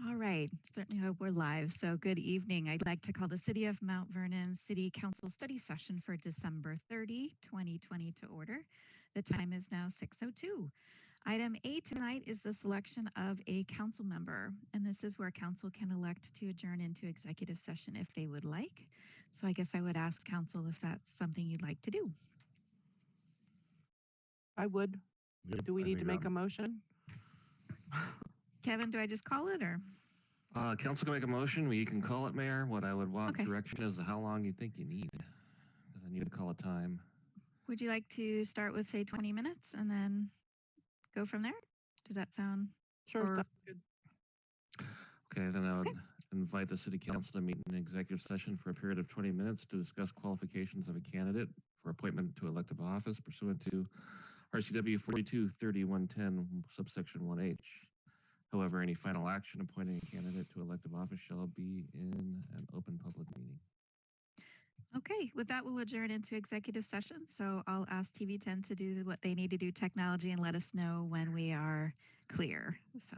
All right, certainly hope we're live. So good evening. I'd like to call the City of Mount Vernon City Council study session for December 30, 2020 to order. The time is now 6:02. Item A tonight is the selection of a council member, and this is where council can elect to adjourn into executive session if they would like. So I guess I would ask council if that's something you'd like to do. I would. Yep, Do we I need to think make a motion? Kevin, do I just call it or? Council can make a motion. You can call it, Mayor. What I would want Okay. direction is how long you think you need, because I need to call a time. Would you like to start with, say, 20 minutes and then go from there? Does that sound? Sure, Or- that's good. Okay, then I would invite the City Council to meet in an executive session for a period of 20 minutes to discuss qualifications of a candidate for appointment to elective office pursuant to RCW 42-3110, subsection 1H. However, any final action appointing a candidate to elective office shall be in an open public meeting. Okay, with that, we'll adjourn into executive session. So I'll ask TV10 to do what they need to do technology and let us know when we are clear. So.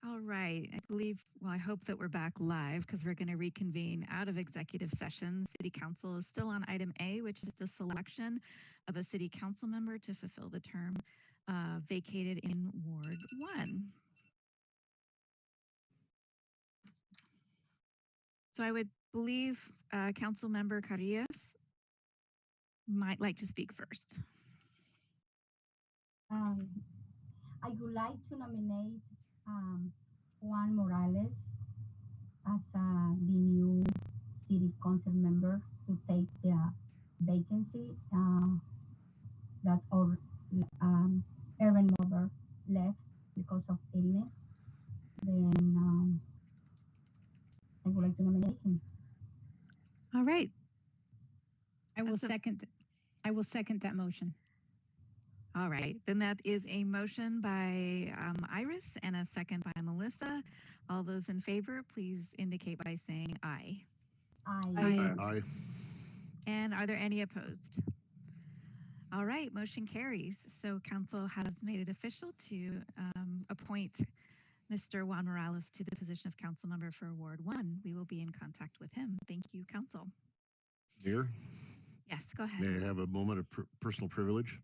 All right. I believe, well, I hope that we're back live because we're going to reconvene out of executive session. City Council is still on item A, which is the selection of a city council member to fulfill the term vacated in Ward 1. So I would believe Council Member Carillas might like to speak first. I would like to nominate Juan Morales as the new city council member to take the vacancy that Aaron Mulder left because of illness. Then I would like to nominate him. All right. I will second that motion. All right, then that is a motion by Iris and a second by Melissa. All those in favor, please indicate by saying aye. Aye. Aye. And are there any opposed? All right, motion carries. So council has made it official to appoint Mr. Juan Morales to the position of council member for Ward 1. We will be in contact with him. Thank you, council. Mayor, Yes, go ahead. may I have a moment of personal privilege?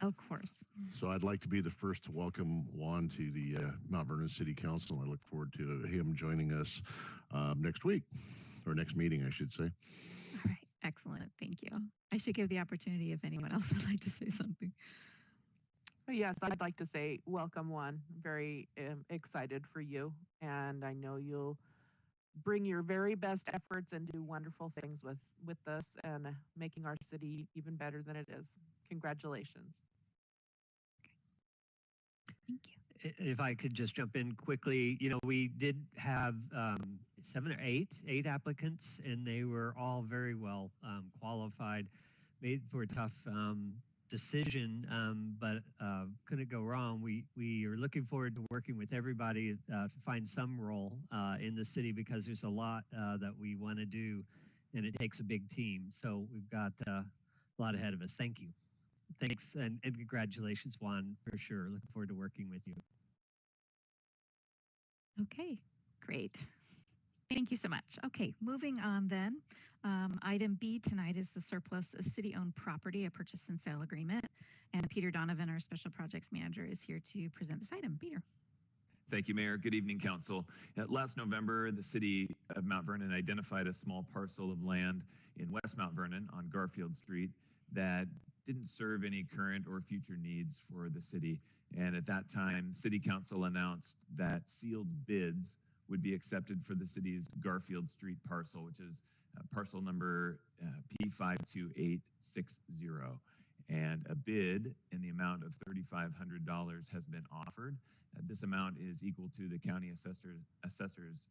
Of course. So I'd like to be the first to welcome Juan to the Mount Vernon City Council. I look forward to him joining us next week, or next meeting, I should say. All right, excellent. Thank you. I should give the opportunity if anyone else would like to say something. Yes, I'd like to say welcome, Juan. Very excited for you, and I know you'll bring your very best efforts and do wonderful things with us and making our city even better than it is. Congratulations. Thank you. If I could just jump in quickly, we did have 7 or 8 applicants, and they were all very well qualified, made for a tough decision, but couldn't go wrong. We are looking forward to working with everybody to find some role in the city, because there's a lot that we want to do, and it takes a big team. So we've got a lot ahead of us. Thank you. Thanks, and congratulations, Juan, for sure. Looking forward to working with you. Okay, great. Thank you so much. Okay, moving on then. Item B tonight is the surplus of city-owned property, a purchase and sale agreement. And Peter Donovan, our Special Projects Manager, is here to present this item. Peter. Thank you, Mayor. Good evening, Council. Last November, the city of Mount Vernon identified a small parcel of land in West Mount Vernon on Garfield Street that didn't serve any current or future needs for the city. And at that time, City Council announced that sealed bids would be accepted for the city's Garfield Street parcel, which is parcel number P52860. And a bid in the amount of $3,500 has been offered. This amount is equal to the county assessor's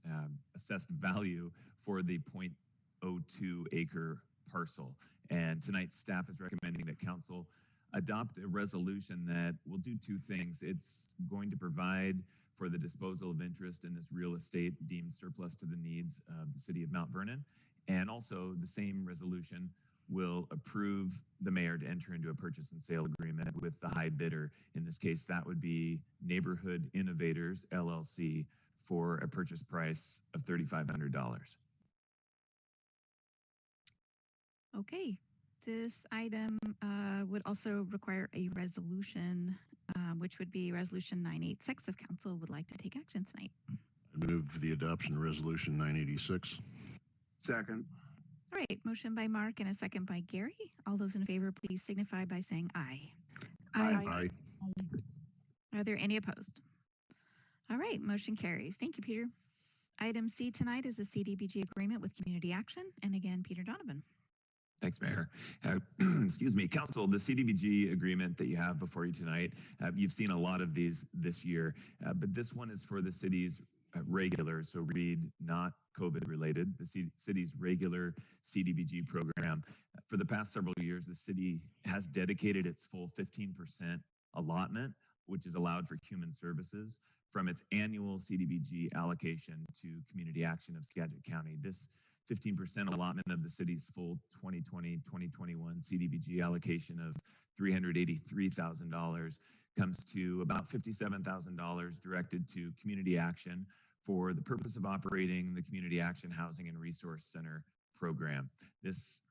assessed value for the 0.02 acre parcel. And tonight, staff is recommending that council adopt a resolution that will do 2 things. It's going to provide for the disposal of interest in this real estate deemed surplus to the needs of the city of Mount Vernon. And also, the same resolution will approve the mayor to enter into a purchase and sale agreement with the high bidder. In this case, that would be Neighborhood Innovators, LLC, for a purchase price of $3,500. Okay, this item would also require a resolution, which would be Resolution 986 if council would like to take action tonight. I move the adoption of Resolution 986. Second. All right, motion by Mark and a second by Gary. All those in favor, please signify by saying aye. Aye. Are there any opposed? All right, motion carries. Thank you, Peter. Item C tonight is a CDBG agreement with Community Action. And again, Peter Donovan. Thanks, Mayor. Excuse me, Council, the CDBG agreement that you have before you tonight, you've seen a lot of these this year, but this one is for the city's regular, so read not COVID related, the city's regular CDBG program. For the past several years, the city has dedicated its full 15% allotment, which is allowed for human services, from its annual CDBG allocation to Community Action of Skagit County. This 15% allotment of the city's full 2020-2021 CDBG allocation of $383,000 comes to about $57,000 directed to community action for the purpose of operating the Community Action Housing and Resource Center program. This is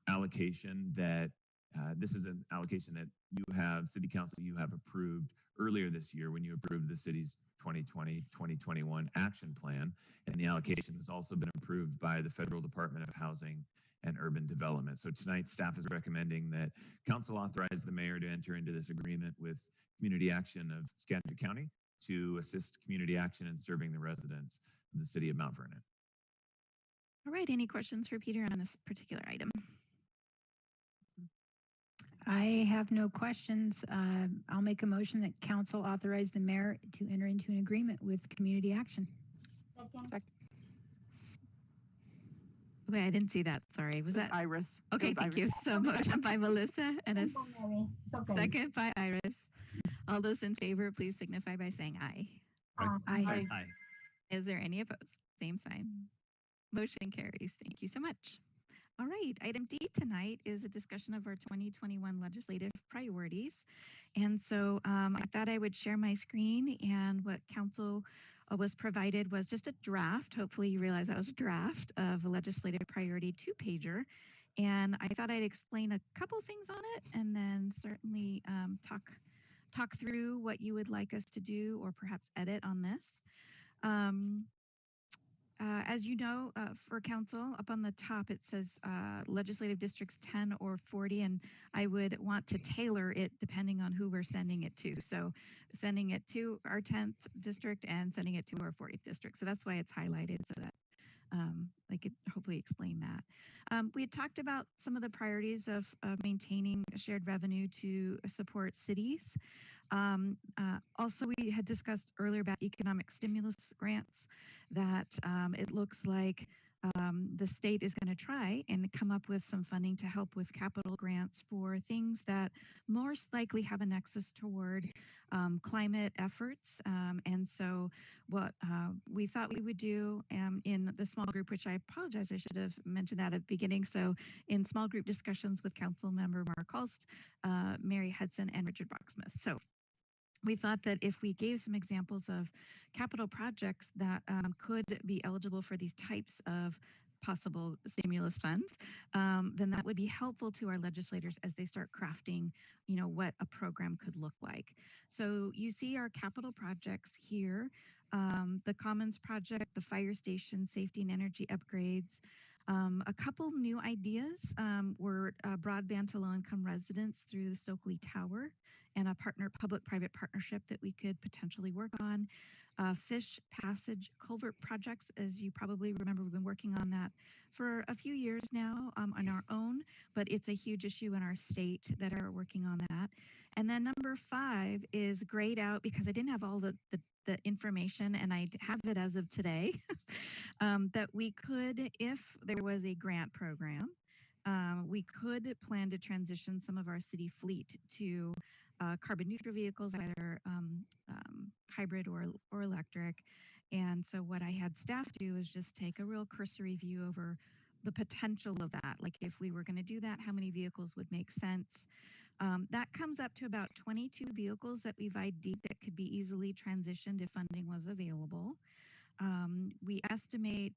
an allocation that you have, City Council, you have approved earlier this year when you approved the city's 2020-2021 action plan. And the allocation has also been approved by the Federal Department of Housing and Urban Development. So tonight, staff is recommending that council authorize the mayor to enter into this agreement with Community Action of Skagit County to assist community action in serving the residents of the city of Mount Vernon. All right, any questions for Peter on this particular item? I have no questions. I'll make a motion that council authorize the mayor to enter into an agreement with Community Action. Second. Okay, I didn't see that. Sorry. Was that Iris? Okay, It was thank Iris. you. So motion by Melissa and a Second, Mary. It's okay. second by Iris. All those in favor, please signify by saying aye. Aye. Aye. Is there any opposed? Same sign. Motion carries. Thank you so much. All right, item D tonight is a discussion of our 2021 legislative priorities. And so I thought I would share my screen, and what council was provided was just a draft. Hopefully you realize that was a draft of a legislative priority 2-pager. And I thought I'd explain a couple things on it, and then certainly talk through what you would like us to do or perhaps edit on this. As you know, for council, up on the top, it says legislative districts 10 or 40, and I would want to tailor it depending on who we're sending it to. So sending it to our 10th district and sending it to our 40th district. So that's why it's highlighted, so that I could hopefully explain that. We had talked about some of the priorities of maintaining shared revenue to support cities. Also, we had discussed earlier about economic stimulus grants, that it looks like the state is going to try and come up with some funding to help with capital grants for things that most likely have a nexus toward climate efforts. And so what we thought we would do in the small group, which I apologize, I should have mentioned that at the beginning. So in small group discussions with Council Member Mark Hulst, Mary Hudson, and Richard Brocksmith. So we thought that if we gave some examples of capital projects that could be eligible for these types of possible stimulus funds, then that would be helpful to our legislators as they start crafting, what a program could look like. So you see our capital projects here, the Commons project, the fire station, safety and energy upgrades. A couple new ideas were broadband to low-income residents through the Stokely Tower, and a public-private partnership that we could potentially work on. Fish Passage Culvert projects, as you probably remember, we've been working on that for a few years now on our own, but it's a huge issue in our state that are working on that. And then number 5 is grayed out because I didn't have all the information, and I have it as of today, that we could, if there was a grant program, we could plan to transition some of our city fleet to carbon neutral vehicles, either hybrid or electric. And so what I had staff do is just take a real cursory view over the potential of that. Like if we were going to do that, how many vehicles would make sense? That comes up to about 22 vehicles that we've ID'd that could be easily transitioned if funding was available. We estimate,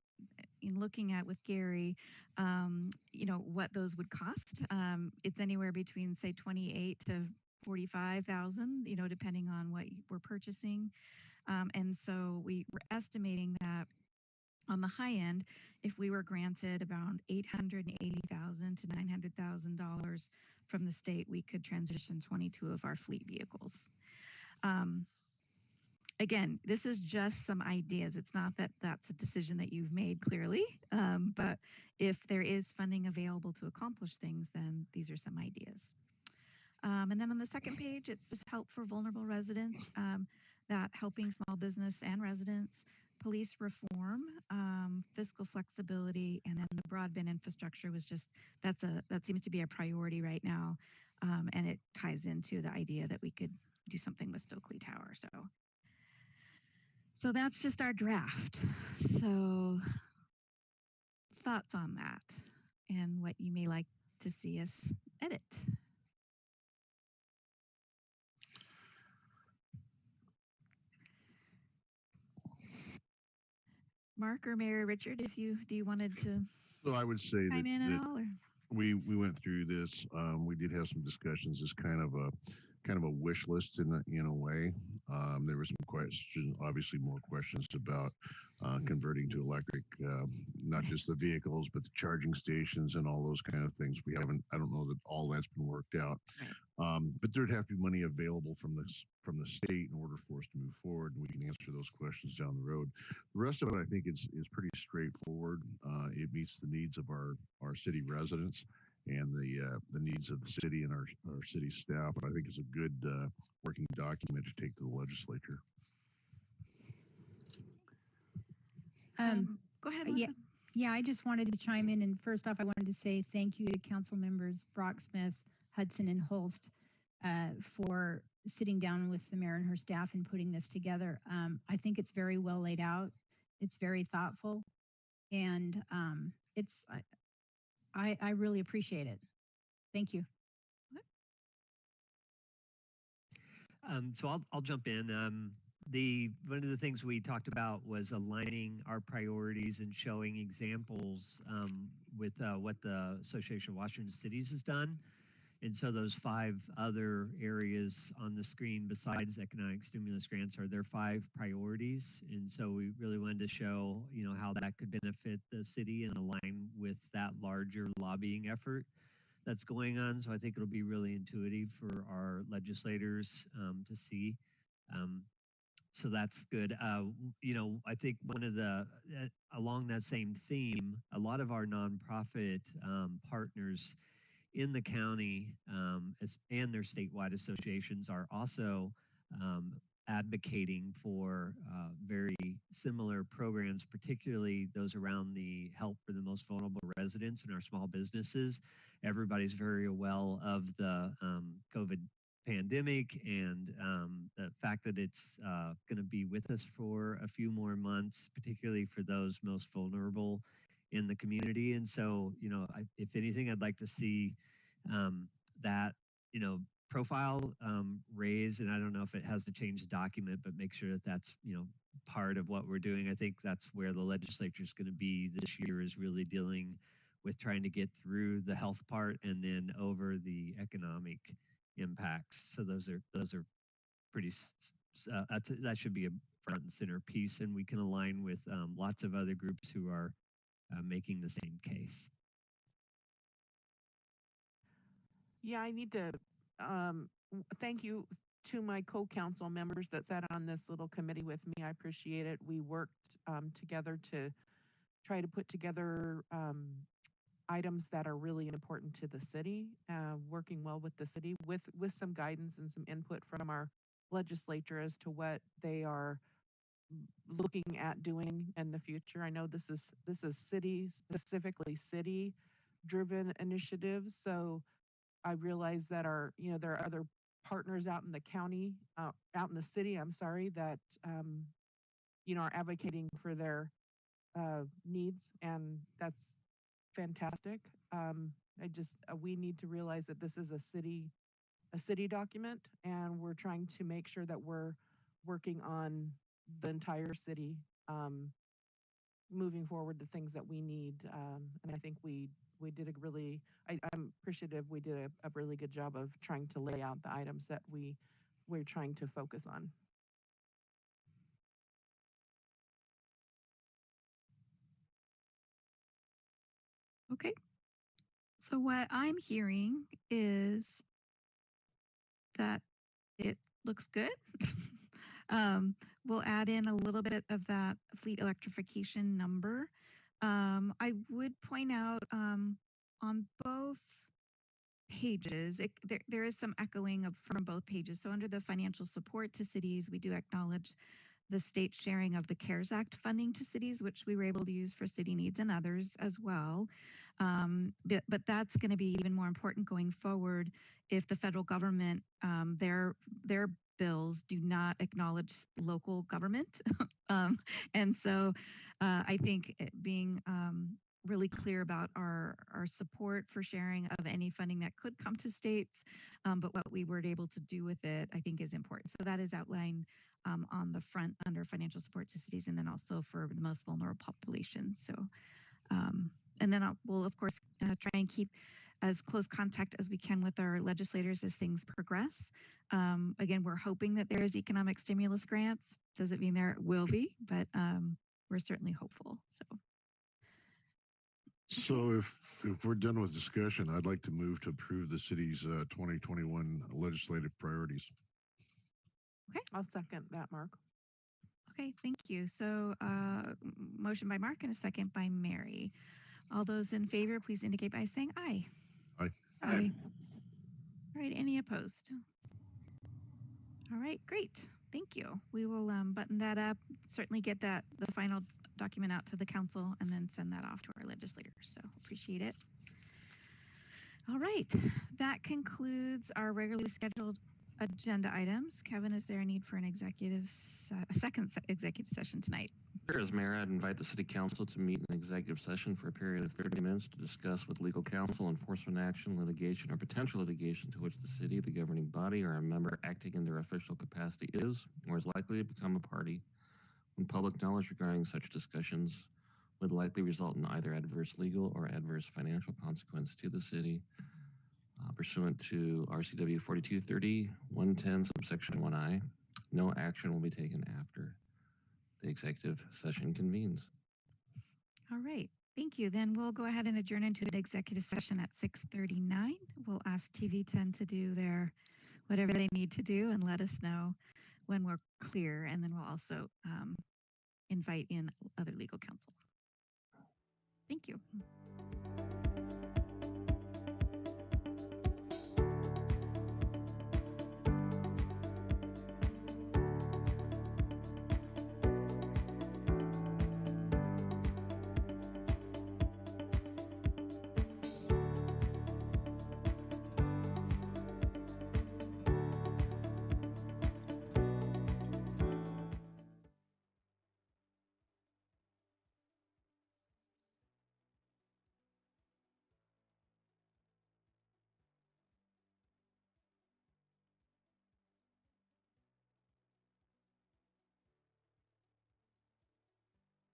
in looking at with Gary, what those would cost. It's anywhere between, say, 28 to 45,000, depending on what we're purchasing. And so we were estimating that on the high end, if we were granted about $880,000 to $900,000 from the state, we could transition 22 of our fleet vehicles. Again, this is just some ideas. It's not that that's a decision that you've made clearly, but if there is funding available to accomplish things, then these are some ideas. And then on the second page, it's just help for vulnerable residents, that helping small business and residents, police reform, fiscal flexibility, and then the broadband infrastructure was just, that seems to be a priority right now. And it ties into the idea that we could do something with Stokely Tower. So that's just our draft. So thoughts on that and what you may like to see us edit. Mark or Mayor Richard, if you wanted to So I would say chime in at that all, or we went through this. We did have some discussions. It's kind of a wish list in a way. There were some questions, obviously more questions about converting to electric, not just the vehicles, but the charging stations and all those kind of things. We haven't. I don't know that all that's been worked out. But there'd have to be money available from the state in order for us to move forward, and we can answer those questions down the road. The rest of it, I think, is pretty straightforward. It meets the needs of our city residents and the needs of the city and our city staff. And I think it's a good working document to take to the legislature. Go ahead, Yeah, Melissa. yeah, I just wanted to chime in. And first off, I wanted to say thank you to council members Brock Smith, Hudson, and Holst for sitting down with the mayor and her staff and putting this together. I think it's very well laid out. It's very thoughtful, and I really appreciate it. Thank you. So I'll jump in. One of the things we talked about was aligning our priorities and showing examples with what the Association of Washington Cities has done. And so those 5 other areas on the screen besides economic stimulus grants are their 5 priorities. And so we really wanted to show, how that could benefit the city and align with that larger lobbying effort that's going on. So I think it'll be really intuitive for our legislators to see. So that's good. I think one of along that same theme, a lot of our nonprofit partners in the county and their statewide associations are also advocating for very similar programs, particularly those around the help for the most vulnerable residents and our small businesses. Everybody's very well of the COVID pandemic and the fact that it's going to be with us for a few more months, particularly for those most vulnerable in the community. And so, if anything, I'd like to see that, profile raised. And I don't know if it has to change the document, but make sure that that's, part of what we're doing. I think that's where the legislature is going to be this year, is really dealing with trying to get through the health part and then over the economic impacts. So those are pretty, that should be a front and center piece, and we can align with lots of other groups who are making the same case. Yeah, I need to thank you to my co-council members that sat on this little committee with me. I appreciate it. We worked together to try to put together items that are really important to the city, working well with the city with some guidance and some input from our legislature as to what they are looking at doing in the future. I know this is city, specifically city driven initiatives. So I realize that there are other partners out in the county, out in the city, I'm sorry, that, are advocating for their needs, and that's fantastic. We need to realize that this is a city document, and we're trying to make sure that we're working on the entire city, moving forward the things that we need. And I think we did I'm appreciative we did a really good job of trying to lay out the items that we're trying to focus on. Okay. So what I'm hearing is that it looks good. We'll add in a little bit of that fleet electrification number. I would point out on both pages, there is some echoing from both pages. So under the financial support to cities, we do acknowledge the state sharing of the CARES Act funding to cities, which we were able to use for city needs and others as well. But that's going to be even more important going forward if the federal government, their bills do not acknowledge local government. And so I think being really clear about our support for sharing of any funding that could come to states, but what we were able to do with it, I think, is important. So that is outlined on the front under financial support to cities, and then also for the most vulnerable populations. So, and then we'll of course try and keep as close contact as we can with our legislators as things progress. Again, we're hoping that there is economic stimulus grants. Doesn't mean there will be, but we're certainly hopeful. So if we're done with discussion, I'd like to move to approve the city's 2021 legislative priorities. Okay. I'll second that, Mark. Okay, thank you. So motion by Mark and a second by Mary. All those in favor, please indicate by saying aye. Aye. Aye. All right, any opposed? All right, great. Thank you. We will button that up, certainly get the final document out to the council and then send that off to our legislators. So appreciate it. All right, that concludes our regularly scheduled agenda items. Kevin, is there a need for an second executive session tonight? There is, Mayor. I'd invite the City Council to meet in executive session for a period of 30 minutes to discuss with legal counsel enforcement action, litigation, or potential litigation to which the city, the governing body, or a member acting in their official capacity is or is likely to become a party, when public knowledge regarding such discussions would likely result in either adverse legal or adverse financial consequence to the city. Pursuant to RCW 4230, 110, subsection 1I, no action will be taken after the executive session convenes. All right, thank you. Then we'll go ahead and adjourn into an executive session at 6:39. We'll ask TV10 to do whatever they need to do and let us know when we're clear. And then we'll also invite in other legal counsel. Thank you.